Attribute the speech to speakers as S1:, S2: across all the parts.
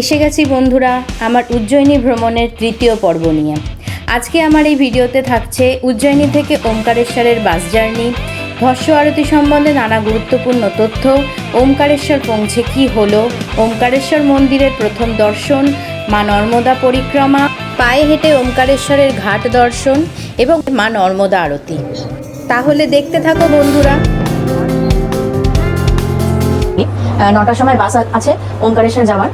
S1: এসে গেছি বন্ধুরা আমার উজ্জয়িনী ভ্রমণের তৃতীয় পর্ব নিয়ে। আজকে আমার এই ভিডিওতে থাকছে উজ্জয়িনী থেকে ওমকারেশ্বরের বাস জার্নি, ভস্য আরতি সম্বন্ধে নানা গুরুত্বপূর্ণ তথ্য, ওমকারেশ্বর পৌঁছে কি হলো, ওমকারেশ্বর মন্দিরের প্রথম দর্শন, মা নর্মদা পরিক্রমা, পায়ে হেঁটে ওমকারেশ্বরের ঘাট দর্শন এবং মা নর্মদা আরতি। তাহলে দেখতে থাকো বন্ধুরা।
S2: 9টার সময় বাস আছে ওমকারেশ্বর যাওয়ার,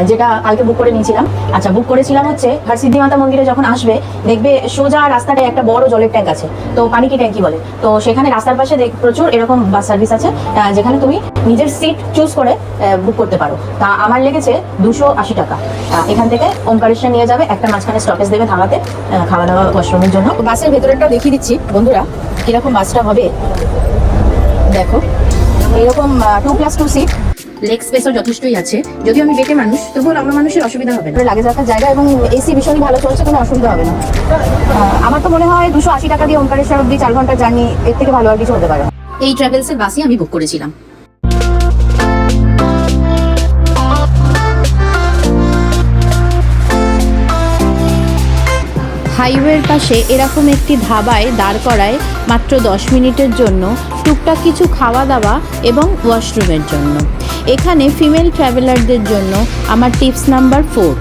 S2: যেটা কালকে বুক করে নিয়েছিলাম। আচ্ছা, বুক করেছিলাম হচ্ছে হরসিদ্ধি মাতা মন্দিরে যখন আসবে দেখবে সোজা রাস্তাটায় একটা বড় জলের ট্যাঙ্ক আছে, তো পানি কি ট্যাঙ্কি বলে। তো সেখানে রাস্তার পাশে প্রচুর এরকম বাস সার্ভিস আছে, যেখানে তুমি নিজের সিট চুজ করে বুক করতে পারো। তা আমার লেগেছে 280 টাকা। এখান থেকে ওমকারেশ্বর নিয়ে যাবে, একটা মাঝখানে স্টপেজ দেবে ধাবাতে খাওয়া দাওয়া ওয়াশরুমের জন্য। বাসের ভেতরেটা দেখিয়ে দিচ্ছি বন্ধুরা কিরকম বাসটা হবে। দেখো এরকম 2+2 সিট, লেগ স্পেসও যথেষ্টই আছে। যদিও আমি বেটে মানুষ, তবুও লম্বা মানুষের অসুবিধা হবে না। লাগেজ রাখার জায়গা এবং এসি ভীষণই ভালো চলছে, কোনো অসুবিধা হবে না। আমার তো মনে হয় 280 টাকা দিয়ে ওমকারেশ্বর অব্দি 4 ঘন্টার জার্নি, এর থেকে ভালো আর কিছু হতে পারে। এই ট্রাভেলসের বাসই আমি বুক করেছিলাম।
S1: হাইওয়ের পাশে এরকম একটি ধাবায় দাঁড় করায় মাত্র 10 মিনিটের জন্য টুকটাক কিছু খাওয়া দাওয়া এবং ওয়াশরুমের জন্য। এখানে ফিমেল ট্রাভেলারদের জন্য আমার টিপস নাম্বার 4,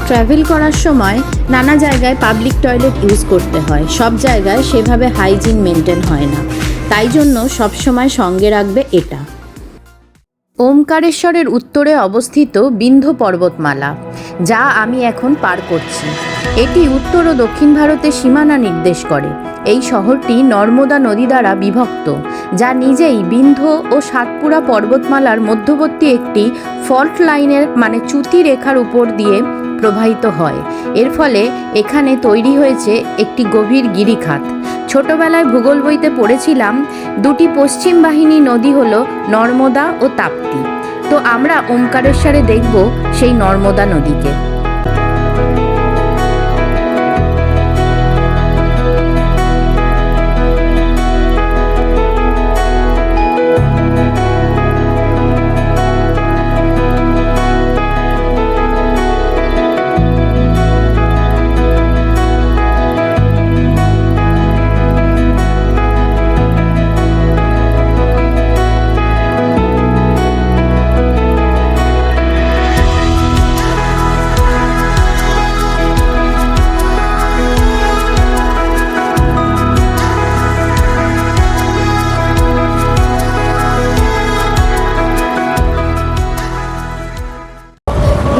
S1: ট্রাভেল করার সময় নানা জায়গায় পাবলিক টয়লেট ইউজ করতে হয়, সব জায়গায় সেভাবে হাইজিন মেনটেন হয় না, তাই জন্য সবসময় সঙ্গে রাখবে এটা। ওমকারেশ্বরের উত্তরে অবস্থিত বিন্ধ্য পর্বতমালা, যা আমি এখন পার করছি। এটি উত্তর ও দক্ষিণ ভারতের সীমানা নির্দেশ করে। এই শহরটি নর্মদা নদী দ্বারা বিভক্ত, যা নিজেই বিন্ধ্য ও সাতপুরা পর্বতমালার মধ্যবর্তী একটি ফল্ট লাইনের মানে চ্যুতি রেখার উপর দিয়ে প্রবাহিত হয়। এর ফলে এখানে তৈরি হয়েছে একটি গভীর গিরিখাত। ছোটবেলায় ভূগোল বইতে পড়েছিলাম দুটি পশ্চিম বাহিনী নদী হলো নর্মদা ও তাপ্তি। তো আমরা ওমকারেশ্বরে দেখব সেই নর্মদা নদীকে।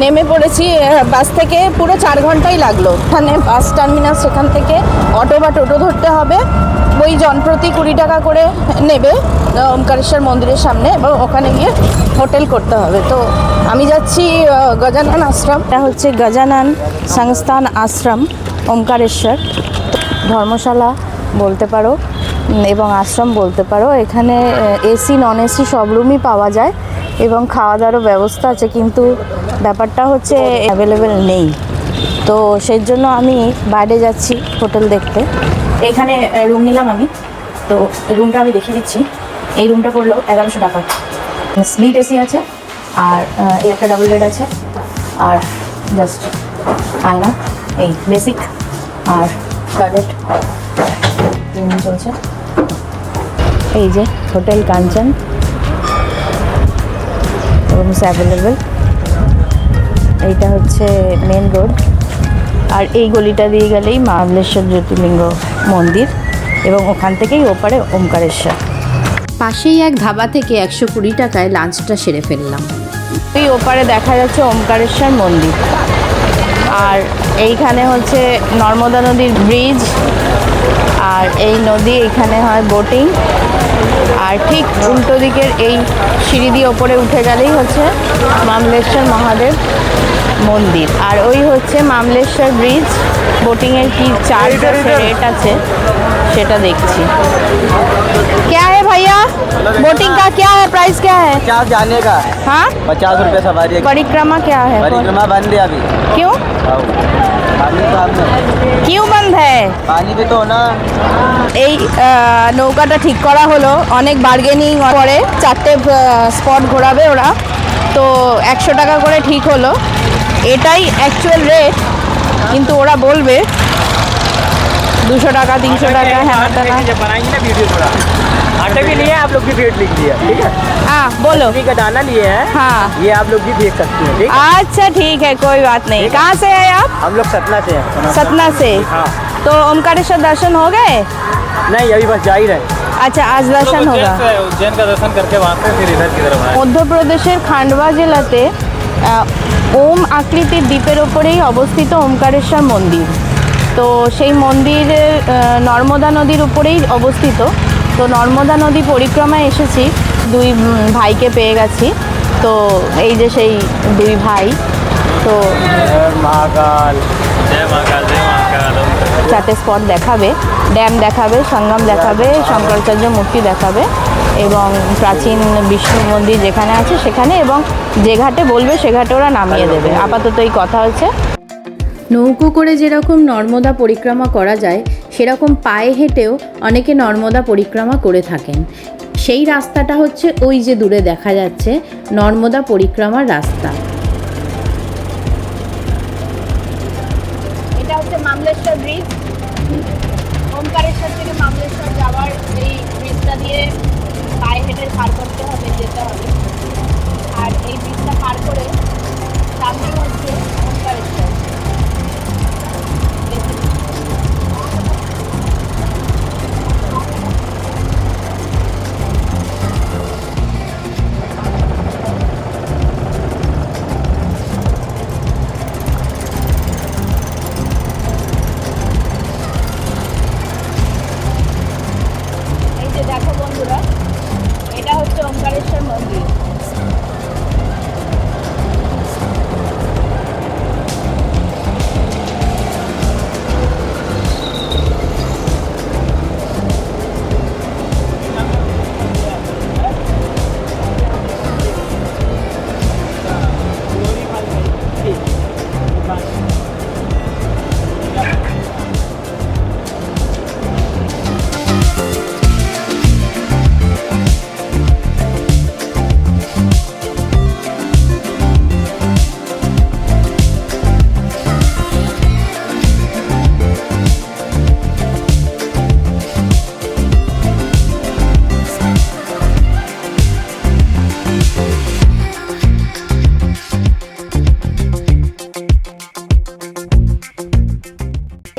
S2: নেমে পড়েছি বাস থেকে, পুরো 4 ঘন্টাই লাগলো। এখানে বাস টার্মিনাস, সেখান থেকে অটো বা টোটো ধরতে হবে। ওই জনপ্রতি 20 টাকা করে নেবে ওমকারেশ্বর মন্দিরের সামনে, এবং ওখানে গিয়ে হোটেল করতে হবে। তো আমি যাচ্ছি গজানন আশ্রম। এটা হচ্ছে গজানন সংস্থান আশ্রম ওমকারেশ্বর, ধর্মশালা বলতে পারো এবং আশ্রম বলতে পারো। এখানে এসি নন এসি সব রুমই পাওয়া যায় এবং খাওয়া দাওয়ারও ব্যবস্থা আছে, কিন্তু ব্যাপারটা হচ্ছে অ্যাভেলেবেল নেই। তো সেই জন্য আমি বাইরে যাচ্ছি হোটেল দেখতে। এখানে রুম নিলাম আমি, তো রুমটা আমি দেখিয়ে দিচ্ছি। এই রুমটা পড়লো 1100 টাকা। স্প্লিট এসি আছে, আর এই একটা ডাবল বেড আছে, আর জাস্ট আয়না, এই বেসিক, আর টয়লেট চলছে। এই যে হোটেল কাঞ্চন, রুমস অ্যাভেলেবেল। এইটা হচ্ছে মেন রোড, আর এই গলিটা দিয়ে গেলেই মহাবলেশ্বর জ্যোতির্লিঙ্গ মন্দির, এবং ওখান থেকেই ওপারে ওমকারেশ্বর।
S1: পাশেই এক ধাবা থেকে 120 টাকায় লাঞ্চটা সেরে ফেললাম।
S2: এই ওপারে দেখা যাচ্ছে ওমকারেশ্বর মন্দির, আর এইখানে হচ্ছে নর্মদা নদীর ব্রিজ, আর এই নদী এখানে হয় বোটিং। আর ঠিক উল্টো দিকের এই সিঁড়ি দিয়ে ওপরে উঠে গেলেই হচ্ছে মামলেশ্বর মহাদেব মন্দির, আর ওই হচ্ছে মামলেশ্বর ব্রিজ। বোটিংয়ের কি চার্জ আছে, রেট আছে, সেটা দেখছি। क्या है भैया, बोटिंग का क्या है, प्राइस क्या है?
S3: क्या जाने का?
S2: हाँ,
S3: 50 रुपये सवारी है।
S2: परिक्रमा क्या है?
S3: परिक्रमा बंद है अभी।
S2: क्यों
S3: पानी तो
S2: क्यों बंद है?
S3: पानी भी तो ना।
S2: এই নৌকাটা ঠিক করা হলো, অনেক বার্গেনিং পরে 4টে স্পট ঘোরাবে ওরা। তো 100 টাকা করে ঠিক হলো, এটাই অ্যাকচুয়াল রেট, কিন্তু ওরা বলবে 200 টাকা 300 টাকা, হ্যাঁ না।
S3: जब बनाएंगे ना वीडियो थोड़ा आटे भी लिए आप लोग भी वेट लिख दिया ठीक है।
S2: हाँ बोलो।
S3: का दाना लिए हैं
S2: हाँ
S3: ये आप लोग भी देख सकते हैं ठीक है।
S2: अच्छा ठीक है, कोई बात नहीं। कहाँ से है आप?
S3: हम लोग सतना से हैं।
S2: सतना से।
S3: हाँ
S2: तो ओमकारेश्वर दर्शन हो गए?
S3: नहीं अभी बस जा ही रहे हैं।
S2: अच्छा आज दर्शन होगा।
S3: उज्जैन का दर्शन करके वहाँ से फिर इधर की तरफ आए।
S2: মধ্যপ্রদেশের খান্ডবা জেলাতে ওম আকৃতির দ্বীপের ওপরেই অবস্থিত ওমকারেশ্বর মন্দির। তো সেই মন্দির নর্মদা নদীর উপরেই অবস্থিত। তো নর্মদা নদী পরিক্রমায় এসেছি, দুই ভাইকে পেয়ে গেছি। তো এই যে সেই দুই ভাই, তো
S3: महाकाल जय महाकाल जय महाकाल।
S2: চারটে স্পট দেখাবে, ড্যাম দেখাবে, সঙ্গম দেখাবে, শঙ্করাচার্য মূর্তি দেখাবে এবং প্রাচীন বিষ্ণু মন্দির যেখানে আছে সেখানে, এবং যে ঘাটে বলবে সে ঘাটে ওরা নামিয়ে দেবে। আপাতত এই কথা হচ্ছে।
S1: নৌকো করে যেরকম নর্মদা পরিক্রমা করা যায়, সেরকম পায়ে হেঁটেও অনেকে নর্মদা পরিক্রমা করে থাকেন। সেই রাস্তাটা হচ্ছে ওই যে দূরে দেখা যাচ্ছে নর্মদা পরিক্রমার রাস্তা।
S2: এটা হচ্ছে মামলেশ্বর ব্রিজ। ওমকারেশ্বর থেকে মামলেশ্বর যাওয়ার এই ব্রিজটা দিয়ে পায়ে হেঁটে পার করতে হবে, যেতে হবে। আর এই ব্রিজটা পার করে সামনে হচ্ছে ওমকারেশ্বর। এই যে দেখো বন্ধুরা, এটা হচ্ছে ওমকারেশ্বর মন্দির।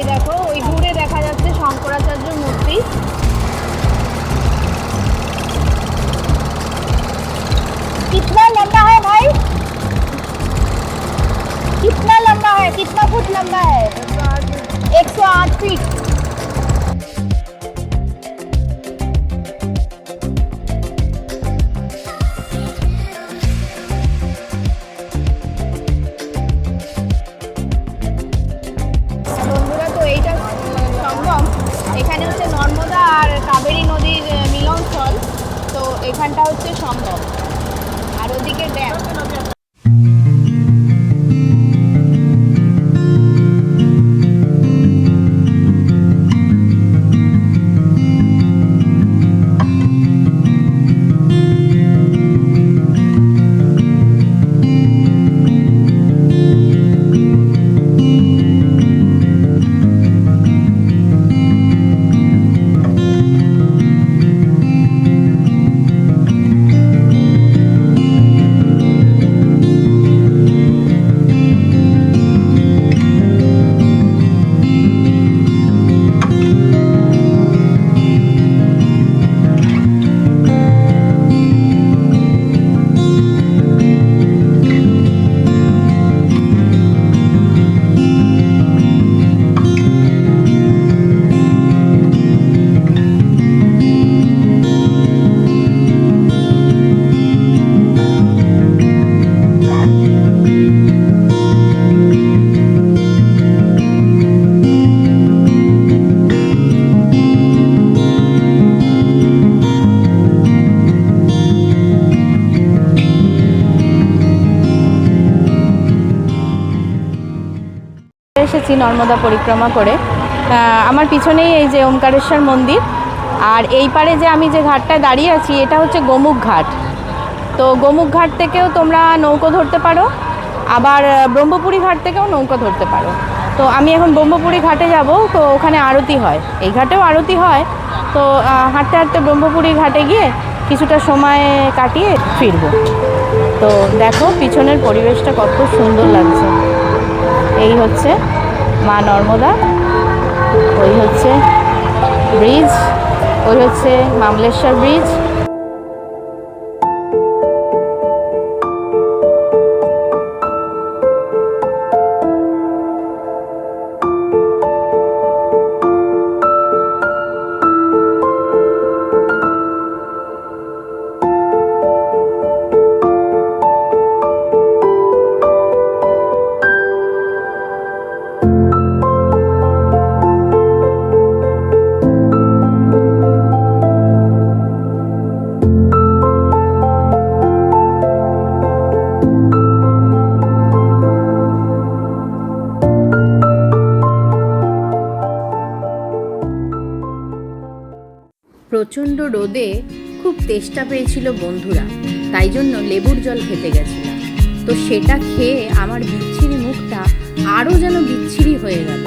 S2: এই দেখো ওই দূরে দেখা যাচ্ছে শঙ্করাচার্য মূর্তি। कितना लंबा है भाई? कितना लंबा है? कितना फुट लंबा है? 108 फीट। বন্ধুরা, তো এইটা সঙ্গম, এখানে হচ্ছে নর্মদা আর কাবেরী নদীর মিলনস্থল। তো এখানটা হচ্ছে সঙ্গম, আর ওদিকে ড্যাম। এসেছি নর্মদা পরিক্রমা করে। আমার পিছনেই এই যে ওমকারেশ্বর মন্দির, আর এই পারে যে আমি যে ঘাটটায় দাঁড়িয়ে আছি এটা হচ্ছে গোমুখ ঘাট। তো গোমুখ ঘাট থেকেও তোমরা নৌকো ধরতে পারো, আবার ব্রহ্মপুরী ঘাট থেকেও নৌকো ধরতে পারো। তো আমি এখন ব্রহ্মপুরী ঘাটে যাব, তো ওখানে আরতি হয়, এই ঘাটেও আরতি হয়। তো হাঁটতে হাঁটতে ব্রহ্মপুরী ঘাটে গিয়ে কিছুটা সময় কাটিয়ে ফিরবো। তো দেখো পিছনের পরিবেশটা কত সুন্দর লাগছে। এই হচ্ছে মা নর্মদা, ওই হচ্ছে ব্রিজ, ওই হচ্ছে মামলেশ্বর ব্রিজ।
S1: প্রচণ্ড রোদে খুব তেষ্টা পেয়েছিল বন্ধুরা, তাই জন্য লেবুর জল খেতে গেছিলাম। তো সেটা খেয়ে আমার বিচ্ছিরি মুখটা আরও যেন বিচ্ছিরি হয়ে গেল।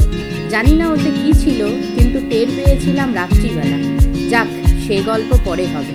S1: জানি না ওতে কী ছিল, কিন্তু টের পেয়েছিলাম রাত্রিবেলা। যাক, সে গল্প পরে হবে।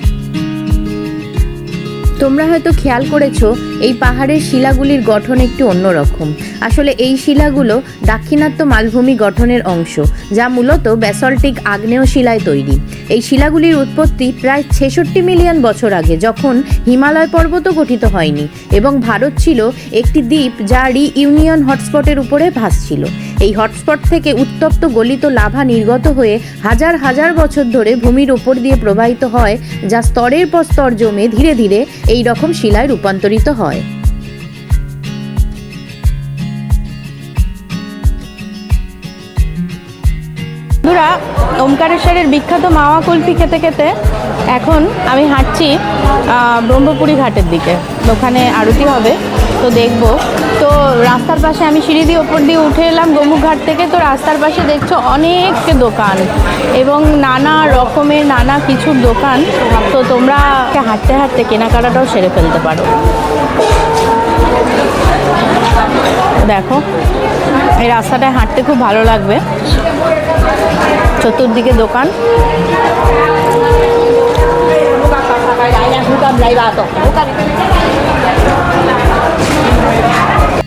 S1: তোমরা হয়তো খেয়াল করেছো এই পাহাড়ের শিলাগুলির গঠন একটু অন্যরকম। আসলে এই শিলাগুলো দাক্ষিণাত্য মালভূমি গঠনের অংশ, যা মূলত ব্যাসল্টিক আগ্নেয় শিলায় তৈরি। এই শিলাগুলির উৎপত্তি প্রায় 66 মিলিয়ন বছর আগে, যখন হিমালয় পর্বতও গঠিত হয়নি এবং ভারত ছিল একটি দ্বীপ যা রিইউনিয়ন হটস্পটের উপরে ভাসছিল। এই হটস্পট থেকে উত্তপ্ত গলিত লাভা নির্গত হয়ে হাজার হাজার বছর ধরে ভূমির উপর দিয়ে প্রবাহিত হয়, যা স্তরের পর স্তর জমে ধীরে ধীরে এই রকম শিলায় রূপান্তরিত হয়।
S2: বন্ধুরা, ওমকারেশ্বরের বিখ্যাত মাওয়া কুলফি খেতে খেতে এখন আমি হাঁটছি ব্রহ্মপুরী ঘাটের দিকে। ওখানে আরতি হবে, তো দেখব। তো রাস্তার পাশে আমি সিঁড়ি দিয়ে ওপর দিয়ে উঠে এলাম গোমুখ ঘাট থেকে। তো রাস্তার পাশে দেখছো অনেক দোকান এবং নানা রকমের নানা কিছুর দোকান। তো তোমরা হাঁটতে হাঁটতে কেনাকাটাটাও সেরে ফেলতে পারো। দেখো, এই রাস্তাটায় হাঁটতে খুব ভালো লাগবে। চতুর্দিকে দোকান।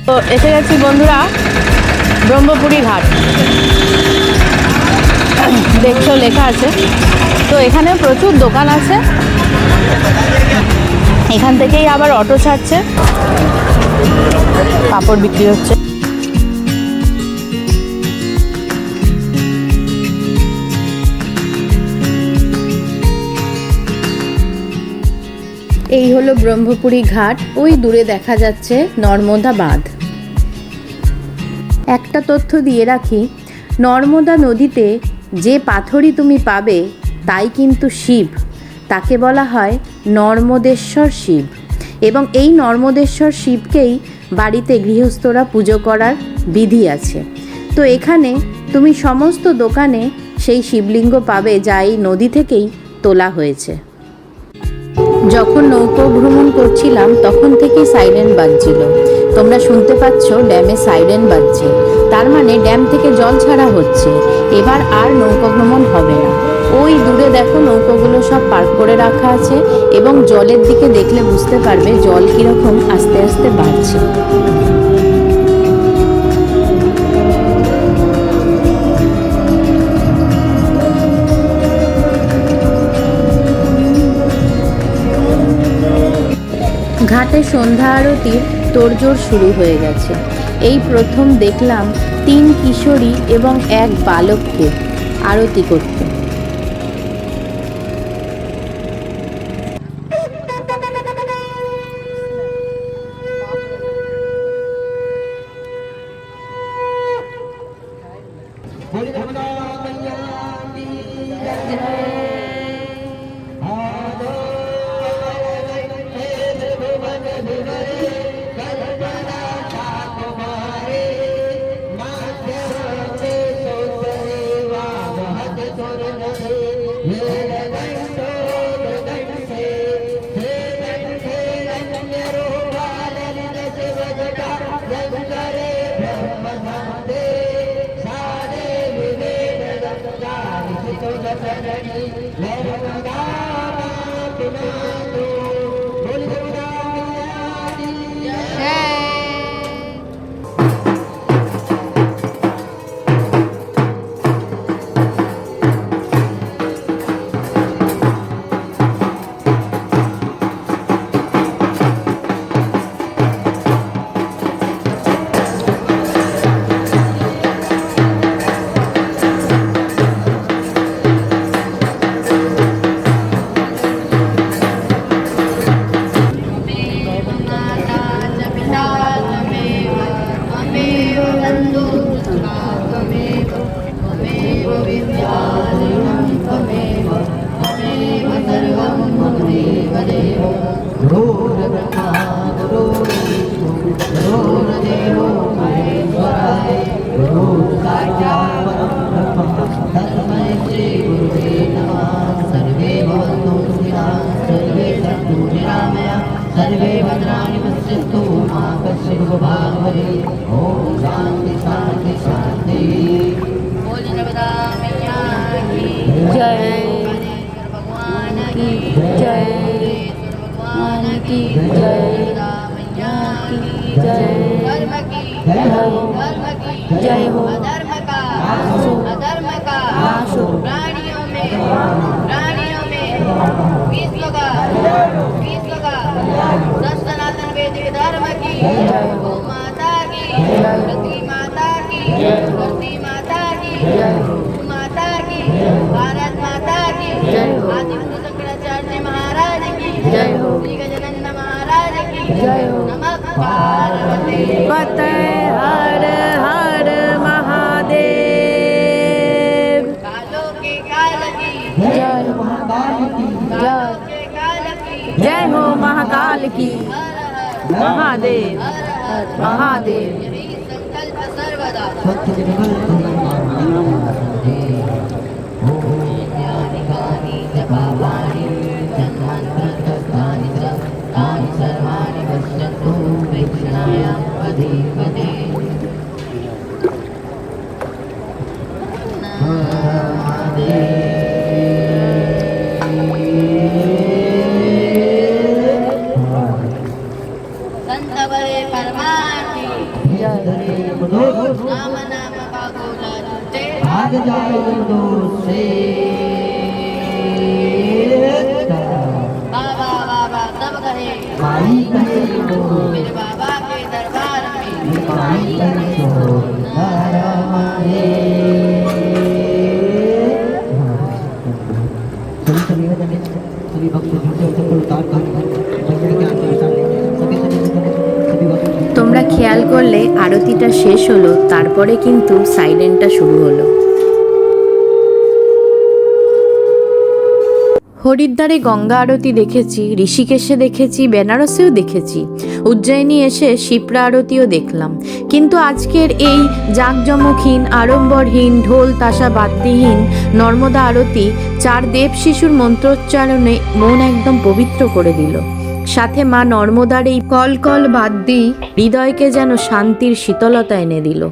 S2: তো এসে গেছি বন্ধুরা ব্রহ্মপুরী ঘাট। দেখছো লেখা আছে। তো এখানে প্রচুর দোকান আছে, এখান থেকেই আবার অটো ছাড়ছে, পাঁপড় বিক্রি হচ্ছে।
S1: এই হলো ব্রহ্মপুরী ঘাট। ওই দূরে দেখা যাচ্ছে নর্মদা বাঁধ। একটা তথ্য দিয়ে রাখি, নর্মদা নদীতে যে পাথরই তুমি পাবে তাই কিন্তু শিব। তাকে বলা হয় নর্মদেশ্বর শিব, এবং এই নর্মদেশ্বর শিবকেই বাড়িতে গৃহস্থরা পুজো করার বিধি আছে। তো এখানে তুমি সমস্ত দোকানে সেই শিবলিঙ্গ পাবে, যা এই নদী থেকেই তোলা হয়েছে। যখন নৌকো ভ্রমণ করছিলাম তখন থেকেই সাইরেন বাজছিল। তোমরা শুনতে পাচ্ছ ড্যামে সাইরেন বাজছে, তার মানে ড্যাম থেকে জল ছাড়া হচ্ছে। এবার আর নৌকো ভ্রমণ হবে না। ওই দূরে দেখো নৌকোগুলো সব পার্ক করে রাখা আছে, এবং জলের দিকে দেখলে বুঝতে পারবে জল কীরকম আস্তে আস্তে বাড়ছে। ঘাটে সন্ধ্যা আরতির তোড়জোড় শুরু হয়ে গেছে। এই প্রথম দেখলাম 3 কিশোরী এবং 1 বালককে আরতি করতে।
S4: सर्वे भद्राणि पश्यन्तु मा कश्चित् दुःखभाग् भवेत्। ॐ शान्ति शान्ति शान्ति। बोले नर्मदा मैया की
S1: जय
S4: भगवान की
S1: जय
S4: भगवान की
S1: जय
S4: नर्मदा मैया की
S1: जय
S4: धर्म की
S1: जय हो
S4: धर्म की
S1: जय हो
S4: अधर्म का प्राणियों में बीस लगा सनातन वैदिक धर्म की गौ माता की धरती माता की धरती माता की माता की भारत माता की आदि गुरु शंकराचार्य महाराज की
S1: जय हो
S4: श्री गजानंद महाराज की
S1: जय हो
S4: नमः पार्वती
S1: पते हर हर महादेव
S4: कालों के काल की
S1: जय जय
S4: के काल की
S1: जय हो महाकाल की
S4: हर हर
S1: महादेव महादेव
S4: यही संकल्प सर्वदा ज्ञानिकानि च पापानि जन्मान्तरस्थानि च तानि सर्वाणि पश्यन्तु प्रेक्षणायां पदे पदे संत बड़े परमार्थी नाम नाम का गोला झूठे
S3: भाग जाए दूर से
S4: बाबा बाबा सब कहे
S3: माई कहे तो
S4: मेरे बाबा के दरबार में
S3: माई कहे तो नारायण सभी भक्त झूठे वचन को उतार कर भगवान के आशीर्वाद लें सभी भक्त
S1: তোমরা খেয়াল করলে আরতিটা শেষ হলো, তারপরে কিন্তু সাইরেনটা শুরু হলো। হরিদ্বারে গঙ্গা আরতি দেখেছি, ঋষিকেশে দেখেছি, বেনারসেও দেখেছি, উজ্জয়িনী এসে শিপ্রা আরতিও দেখলাম। কিন্তু আজকের এই জাঁকজমকহীন, আড়ম্বরহীন, ঢোল তাশা বাদ্যহীন নর্মদা আরতি 4 দেব শিশুর মন্ত্রোচ্চারণে মন একদম পবিত্র করে দিল। সাথে মা নর্মদার এই কলকল বাদ্যি হৃদয়কে যেন শান্তির শীতলতা এনে দিল।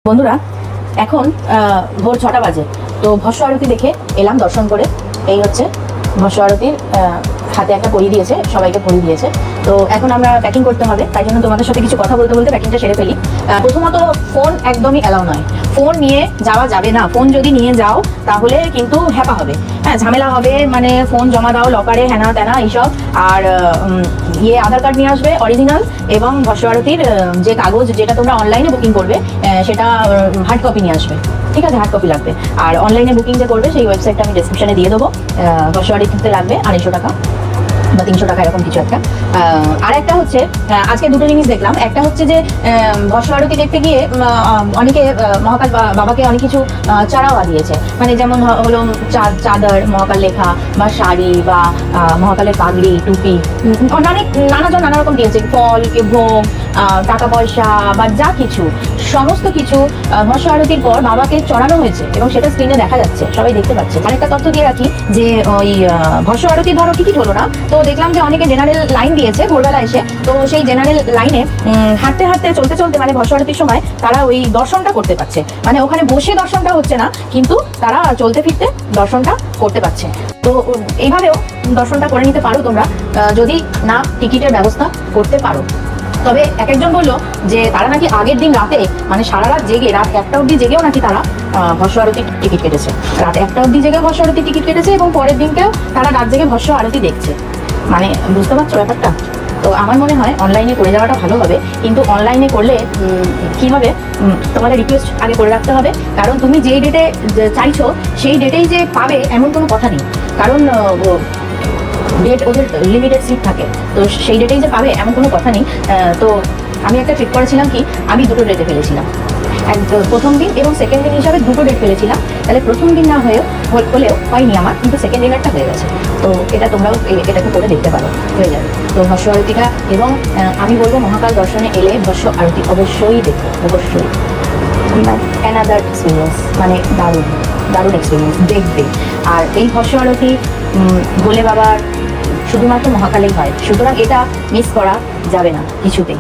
S1: বন্ধুরা, এখন ভোর 6টা বাজে। তো ভস্য আরতি দেখে এলাম দর্শন করে। এই হচ্ছে ভস্য আরতির হাতে একটা পরি দিয়েছে, সবাইকে পরি দিয়েছে। তো এখন আমরা প্যাকিং করতে হবে, তাই জন্য তোমাদের সাথে কিছু কথা বলতে বলতে প্যাকিংটা সেরে ফেলি। প্রথমত ফোন একদমই অ্যালাউ নয়, ফোন নিয়ে যাওয়া যাবে না। ফোন যদি নিয়ে যাও তাহলে কিন্তু হ্যাপা হবে, হ্যাঁ ঝামেলা হবে, মানে ফোন জমা দাও লকারে, হ্যানা ত্যানা এইসব। আর আধার কার্ড নিয়ে আসবে অরিজিনাল, এবং ভস্য আরতির যে কাগজ যেটা তোমরা অনলাইনে বুকিং করবে সেটা হার্ড কপি নিয়ে আসবে, ঠিক আছে? হার্ড কপি লাগবে। আর অনলাইনে বুকিং যে করবে সেই ওয়েবসাইটটা আমি ডেসক্রিপশনে দিয়ে দেবো। ভস্য আরতিতে লাগবে 250 টাকা।
S2: বা 300 টাকা এরকম কিছু একটা। আর একটা হচ্ছে আজকে দুটো জিনিস দেখলাম। একটা হচ্ছে যে ভস্ম আরতি দেখতে গিয়ে অনেকে মহাকাল বাবাকে অনেক কিছু চারাওয়া দিয়েছে, মানে যেমন হলো চাদর মহাকাল লেখা, বা শাড়ি, বা মহাকালের পাগড়ি, টুপি, অনেক নানাজন নানা রকম দিয়েছে, ফল, ভোগ, টাকা পয়সা, বা যা কিছু সমস্ত কিছু ভস্ম আরতির পর বাবাকে চড়ানো হয়েছে এবং সেটা স্ক্রিনে দেখা যাচ্ছে, সবাই দেখতে পাচ্ছে। আরেকটা তথ্য দিয়ে রাখি যে ওই ভস্ম আরতি ধরো টিকিট হলো না, তো দেখলাম যে অনেকে জেনারেল লাইন দিয়েছে ভোরবেলা এসে, তো সেই জেনারেল লাইনে হাঁটতে হাঁটতে চলতে চলতে মানে ভস্ম আরতির সময় তারা ওই দর্শনটা করতে পারছে, মানে ওখানে বসে দর্শনটা হচ্ছে না, কিন্তু তারা চলতে ফিরতে দর্শনটা করতে পারছে। তো এইভাবেও দর্শনটা করে নিতে পারো তোমরা, যদি না টিকিটের ব্যবস্থা করতে পারো। তবে এক একজন বললো যে তারা নাকি আগের দিন রাতে, মানে সারা রাত জেগে, রাত 1টা অবধি জেগেও নাকি তারা ভস্ম আরতির টিকিট কেটেছে, রাত 1টা অবধি জেগে ভস্ম আরতির টিকিট কেটেছে, এবং পরের দিনকেও তারা রাত জেগে ভস্ম আরতি দেখছে। মানে বুঝতে পারছো ব্যাপারটা? তো আমার মনে হয় অনলাইনে করে যাওয়াটা ভালো হবে, কিন্তু অনলাইনে করলে কি হবে, তোমাদের রিকোয়েস্ট আগে করে রাখতে হবে, কারণ তুমি যেই ডেটে চাইছো সেই ডেটেই যে পাবে এমন কোনো কথা নেই, কারণ ডেট ওদের লিমিটেড সিট থাকে, তো সেই ডেটেই যে পাবে এমন কোনো কথা নেই। তো আমি একটা ট্রিপ করেছিলাম কি, আমি দুটো ডেটে ফেলেছিলাম, প্রথম দিন এবং সেকেন্ড দিন হিসাবে দুটো ডেট ফেলেছিলাম। তাহলে প্রথম দিন না হলেও হয়নি আমার, কিন্তু সেকেন্ড দিনেরটা হয়ে গেছে। তো এটা তোমরাও এটাকে করে দেখতে পারো, হয়ে যাবে। তো ভস্ম আরতিটা, এবং আমি বলবো মহাকাল দর্শনে এলে ভস্ম আরতি অবশ্যই দেখো, অবশ্যই। অ্যানাদার এক্সপিরিয়েন্স, মানে দারুণ দারুণ এক্সপিরিয়েন্স দেখবে। আর এই ভস্ম আরতি ভোলে বাবার শুধুমাত্র মহাকালেই হয়, সুতরাং এটা মিস করা যাবে না কিছুতেই।